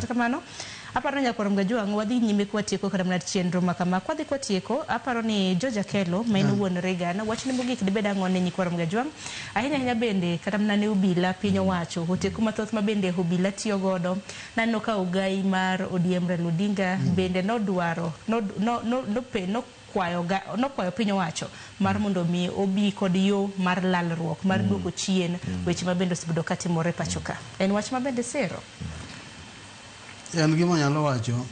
kamano aparo nyakwar Mgajwang' wadhi nyime kwatieko kada mana chenro makama kwadhi kwatieko aparo ni Georgia Kelo ma en wuon Regan wachne mogik dibed ang'o ne nyakwar Mgajwang' ahinya bende kada mana ne obila piny owacho oteku mathoth ma bende obila tiyo godo naneno ka ogai mar ODM Raila Odinga bende nodwaro nokwayo piny owacho mar mondo mi obi kod yo mar lalruok mar duoko chien weche ma bende osebedo katimore pacho ka en wach ma bende sero en gima nyalo wacho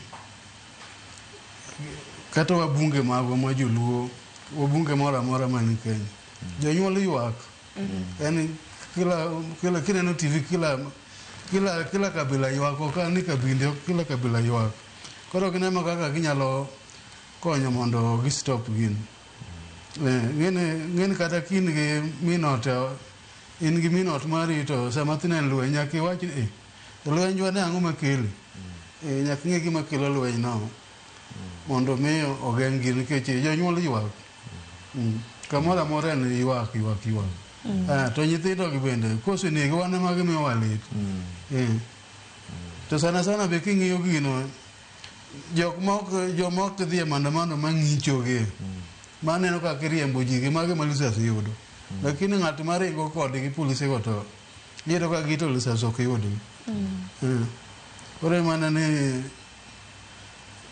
kata wabunge magwa ma joluo wabunge moro amora mani Kenya jonyuol ywak en kila kineno TV kila kabila ywak ok ni kabinde kila kabila ywak koro gineno kaka ginyalo konyo mondo gi stop gin ngene kata kin gi minota in gi minot mari to sama tinen lweny nyaka iwach ni lweny jwane ang'o makele nyaka ng'e gima kelo lweny no mondo miyo ogeng' gin nikech jonyuol ywak kamoro amora en ywak to nyithindo gi bende kosenegi wan ema gimiyowa lit to sana be king'iyo gino joma ok dhi e maandamano mang'ichoge maneno kaka iriembo ji gi mage ma lisasi yudo lakini ng'at maringo kodgi polisego to iyudo ka gito lisasi ok yudgi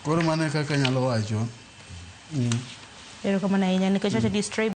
koro mane kaka nyalo wacho erokamano ahinya nikech